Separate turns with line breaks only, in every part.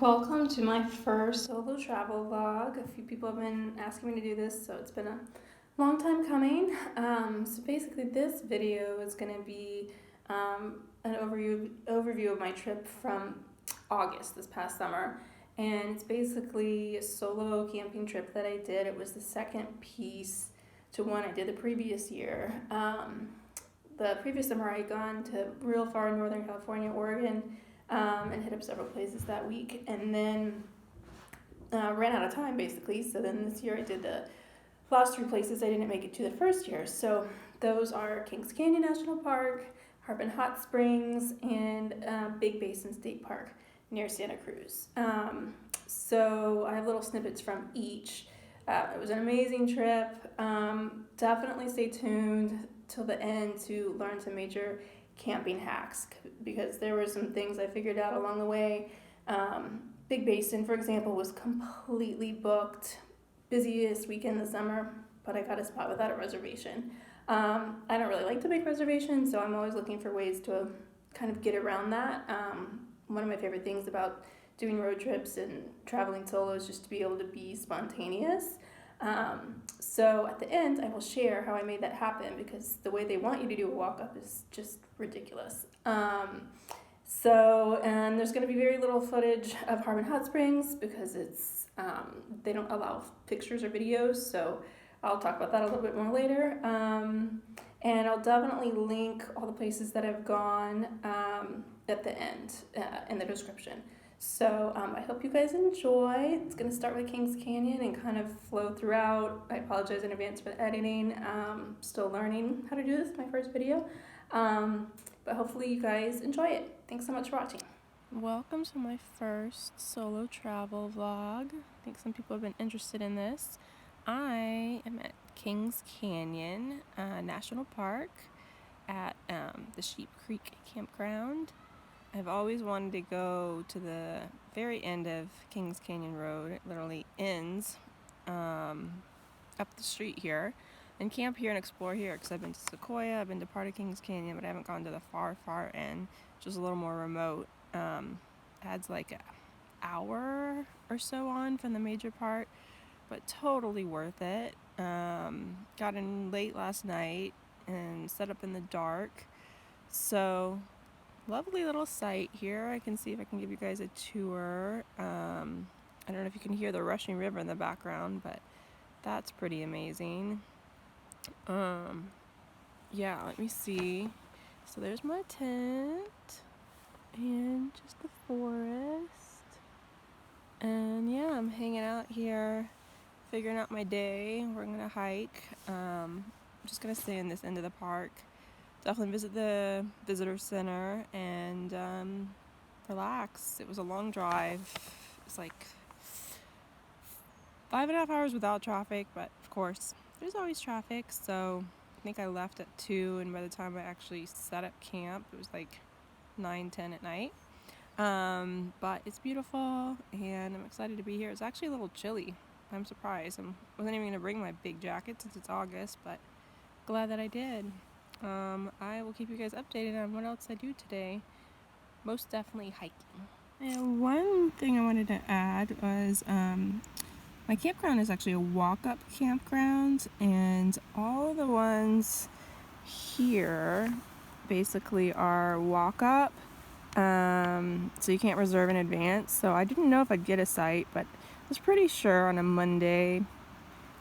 Welcome to my first solo travel vlog. A few people have been asking me to do this, so it's been a long time coming. So basically this video is going to be an overview of my trip from August, this past summer. And it's basically a solo camping trip that I did. It was the second piece to one I did the previous year. The previous summer I had gone to real far in Northern California, Oregon, and hit up several places that week, and then ran out of time basically. So then this year I did the last three places I didn't make it to the first year. So those are Kings Canyon National Park, Harbin Hot Springs, and Big Basin State Park near Santa Cruz. So I have little snippets from each. It was an amazing trip. Definitely stay tuned till the end to learn some major camping hacks, because there were some things I figured out along the way. Big Basin, for example, was completely booked, busiest weekend of the summer, but I got a spot without a reservation. I don't really like to make reservations, so I'm always looking for ways to kind of get around that. One of my favorite things about doing road trips and traveling solo is just to be able to be spontaneous. So at the end, I will share how I made that happen, because the way they want you to do a walk-up is just ridiculous. And there's going to be very little footage of Harbin Hot Springs because they don't allow pictures or videos, so I'll talk about that a little bit more later. And I'll definitely link all the places that I've gone at the end in the description. So I hope you guys enjoy. It's going to start with Kings Canyon and kind of flow throughout. I apologize in advance for the editing. Still learning how to do this, my first video. But hopefully you guys enjoy it. Thanks so much for watching. Welcome to my first solo travel vlog. I think some people have been interested in this. I am at Kings Canyon National Park at the Sheep Creek Campground. I've always wanted to go to the very end of Kings Canyon Road. It literally ends up the street here, and camp here and explore here, because I've been to Sequoia, I've been to part of Kings Canyon, but I haven't gone to the far end, which is a little more remote. Adds like an hour or so on from the major part, but totally worth it. Got in late last night and set up in the dark. So lovely little site here. I can see if I can give you guys a tour. I don't know if you can hear the rushing river in the background, but that's pretty amazing. Yeah, let me see. So there's my tent and just the forest. And yeah, I'm hanging out here, figuring out my day. We're gonna hike. I'm just gonna stay in this end of the park. Definitely visit the visitor center and relax. It was a long drive. It's like 5.5 hours without traffic, but of course there's always traffic. So I think I left at 2, and by the time I actually set up camp, it was like 9-10 at night. But it's beautiful and I'm excited to be here. It's actually a little chilly. I'm surprised. I wasn't even gonna bring my big jacket since it's August, but glad that I did. I will keep you guys updated on what else I do today. Most definitely hiking. And one thing I wanted to add was my campground is actually a walk-up campground, and all the ones here basically are walk-up. So you can't reserve in advance. So I didn't know if I'd get a site, but I was pretty sure on a Monday,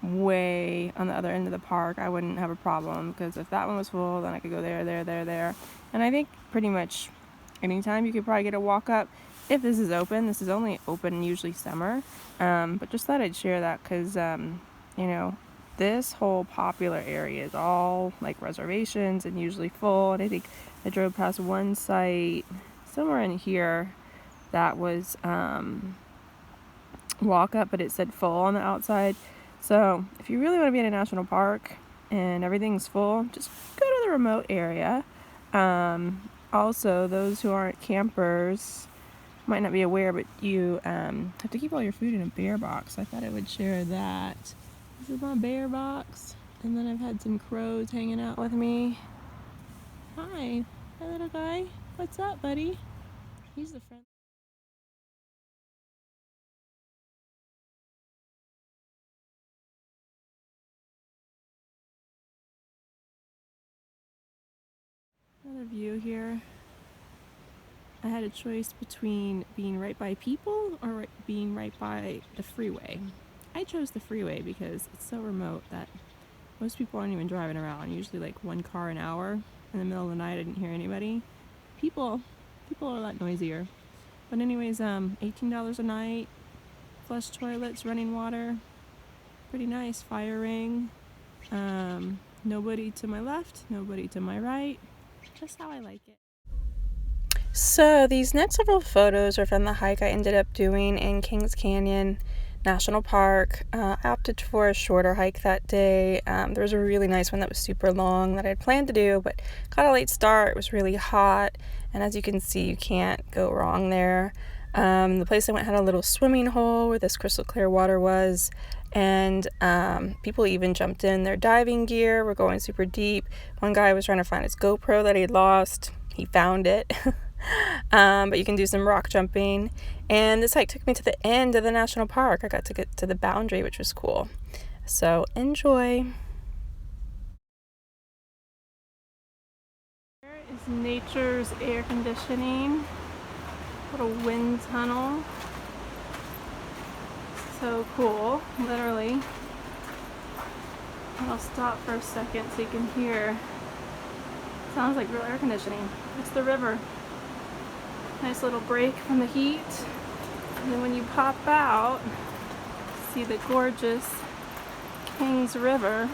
way on the other end of the park, I wouldn't have a problem, because if that one was full, then I could go there. And I think pretty much anytime you could probably get a walk up if this is open. This is only open usually summer, but just thought I'd share that, because this whole popular area is all like reservations and usually full. And I think I drove past one site somewhere in here that was walk up, but it said full on the outside. So if you really want to be in a national park and everything's full, just go to the remote area. Also, those who aren't campers might not be aware, but you have to keep all your food in a bear box. I thought I would share that. This is my bear box. And then I've had some crows hanging out with me. Hi little guy. What's up, buddy? He's the friend.
Another view here. I had a choice between being right by people or being right by the freeway. I chose the freeway because it's so remote that most people aren't even driving around. Usually like 1 car an hour. In the middle of the night, I didn't hear anybody. People are a lot noisier. But anyways, $18 a night, flush toilets, running water, pretty nice. Fire ring. Nobody to my left, nobody to my right. Just how I like it.
So these next several photos are from the hike I ended up doing in Kings Canyon National Park. I opted for a shorter hike that day. There was a really nice one that was super long that I had planned to do, but got a late start. It was really hot, and as you can see, you can't go wrong there. The place I went had a little swimming hole where this crystal clear water was, and people even jumped in their diving gear. We're going super deep. One guy was trying to find his GoPro that he'd lost. He found it. But you can do some rock jumping, and this hike took me to the end of the national park. I got to get to the boundary, which was cool. So enjoy. Here is nature's air conditioning, little wind tunnel. So cool, literally. I'll stop for a second so you can hear. Sounds like real air conditioning. It's the river. Nice little break from the heat. And then when you pop out, see the gorgeous Kings River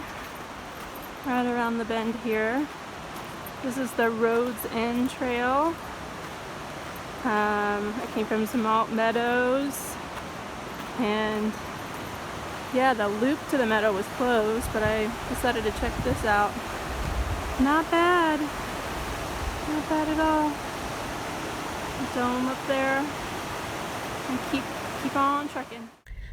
right around the bend here. This is the Roads End Trail. I came from some Malt Meadows, and yeah, the loop to the meadow was closed, but I decided to check this out. Not bad. Not bad at all. Dome up there, and keep on trekking.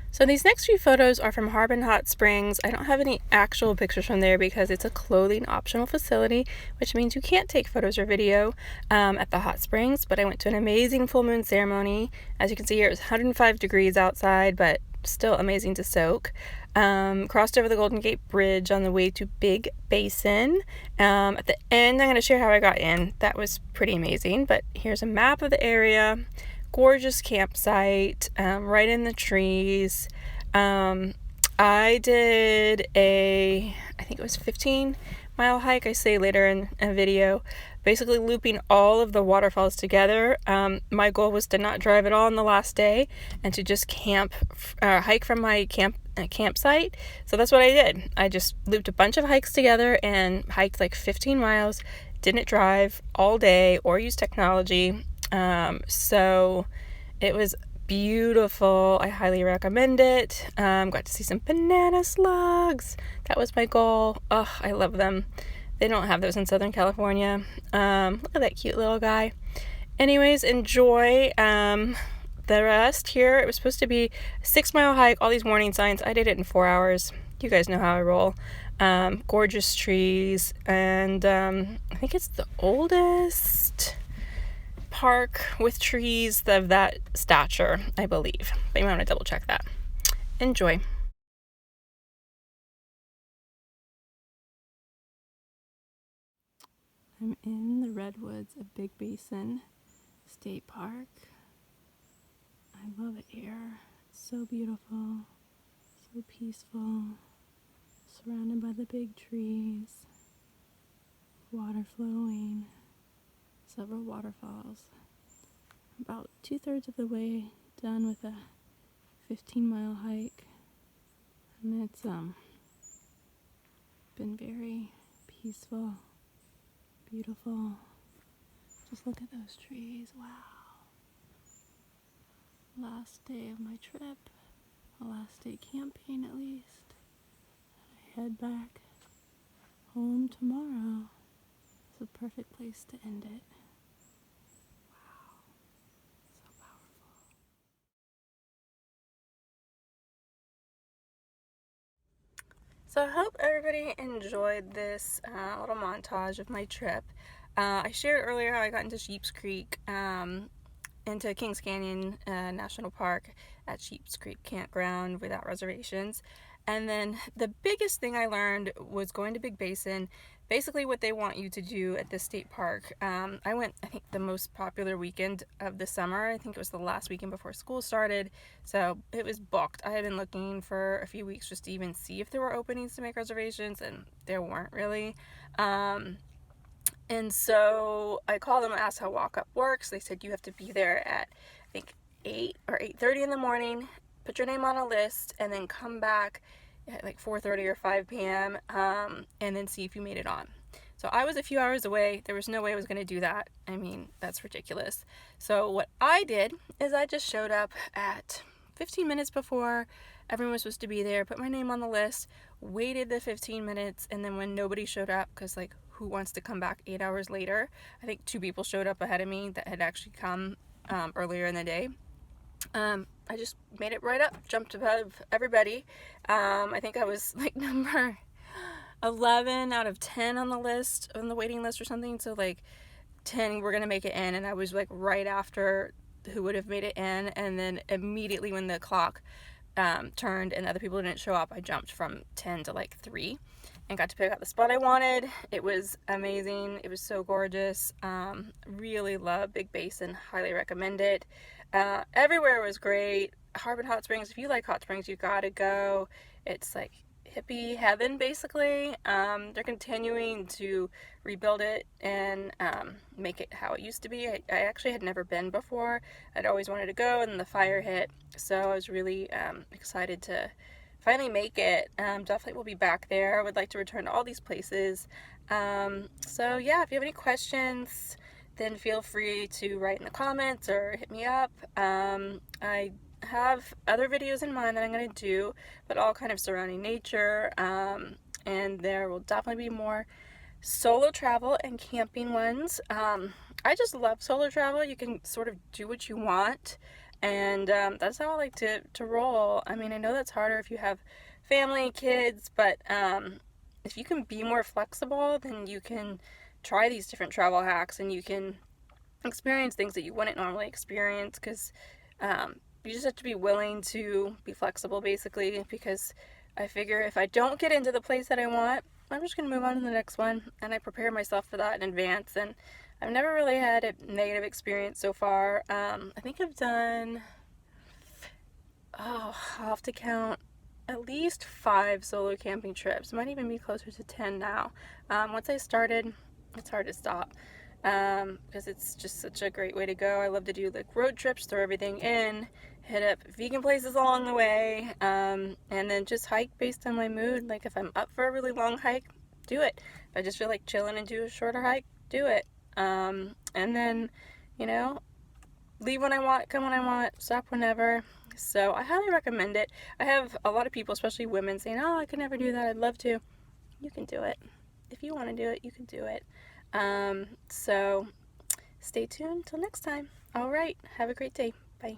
So these next few photos are from Harbin Hot Springs. I don't have any actual pictures from there because it's a clothing optional facility, which means you can't take photos or video at the hot springs, but I went to an amazing full moon ceremony. As you can see here, it was 105 degrees outside, but still amazing to soak. Crossed over the Golden Gate Bridge on the way to Big Basin. At the end, I'm going to share how I got in. That was pretty amazing, but here's a map of the area. Gorgeous campsite, right in the trees. I did I think it was 15-mile hike, I say later in a video, basically looping all of the waterfalls together. My goal was to not drive at all on the last day and to just hike from my campsite. So that's what I did. I just looped a bunch of hikes together and hiked like 15 miles, didn't drive all day or use technology. So it was beautiful. I highly recommend it. Got to see some banana slugs. That was my goal. Oh, I love them. They don't have those in Southern California. Look at that cute little guy. Anyways, enjoy. The rest here, it was supposed to be a 6-mile hike, all these warning signs. I did it in 4 hours. You guys know how I roll. Gorgeous trees, and I think it's the oldest park with trees of that stature, I believe. But you might want to double check that. Enjoy. I'm in the redwoods of Big Basin State Park. I love it here. It's so beautiful, so peaceful, surrounded by the big trees, water flowing, several waterfalls. About 2/3 of the way done with a 15-mile hike, and it's been very peaceful, beautiful. Just look at those trees. Wow. Last day of my trip, the last day camping at least. I head back home tomorrow. It's a perfect place to end it. Wow, so powerful. So I hope everybody enjoyed this little montage of my trip. I shared earlier how I got into Sheep's Creek, into Kings Canyon National Park at Sheep's Creek Campground without reservations. And then the biggest thing I learned was going to Big Basin. Basically what they want you to do at the state park. I went, I think, the most popular weekend of the summer. I think it was the last weekend before school started. So it was booked. I had been looking for a few weeks just to even see if there were openings to make reservations, and there weren't really. And so I called them and asked how walk-up works. They said you have to be there at, I think, 8 or 8:30 in the morning, put your name on a list, and then come back at like 4:30 or 5 p.m. And then see if you made it on. So I was a few hours away. There was no way I was going to do that. I mean, that's ridiculous. So what I did is I just showed up at 15 minutes before everyone was supposed to be there, put my name on the list, waited the 15 minutes, and then when nobody showed up, because like, who wants to come back 8 hours later? I think 2 people showed up ahead of me that had actually come earlier in the day. I just made it right up, jumped above everybody. I think I was like number 11 out of 10 on the list, on the waiting list or something. So like 10 were gonna make it in, and I was like right after who would have made it in. And then immediately when the clock turned and other people didn't show up, I jumped from 10 to like 3 and got to pick out the spot I wanted. It was amazing. It was so gorgeous. Really love Big Basin. Highly recommend it. Everywhere was great. Harbin Hot Springs, if you like hot springs, you gotta go. It's like hippie heaven, basically. They're continuing to rebuild it and make it how it used to be. I actually had never been before. I'd always wanted to go, and the fire hit, so I was really excited to finally make it. Definitely will be back there. I would like to return to all these places. So yeah, if you have any questions, then feel free to write in the comments or hit me up. I have other videos in mind that I'm going to do, but all kind of surrounding nature, and there will definitely be more solo travel and camping ones. I just love solo travel. You can sort of do what you want, and that's how I like to roll. I mean, I know that's harder if you have family, kids, but if you can be more flexible, then you can try these different travel hacks, and you can experience things that you wouldn't normally experience, because you just have to be willing to be flexible, basically, because I figure if I don't get into the place that I want, I'm just going to move on to the next one, and I prepare myself for that in advance. And I've never really had a negative experience so far. I think I've done, I'll have to count at least 5 solo camping trips. Might even be closer to 10 now. Once I started, it's hard to stop, because it's just such a great way to go. I love to do like road trips, throw everything in, hit up vegan places along the way, and then just hike based on my mood. Like if I'm up for a really long hike, do it. If I just feel like chilling and do a shorter hike, do it. And then, you know, leave when I want, come when I want, stop whenever. So I highly recommend it. I have a lot of people, especially women, saying, oh, I could never do that, I'd love to. You can do it. If you want to do it, you can do it. So stay tuned till next time. All right, have a great day. Bye.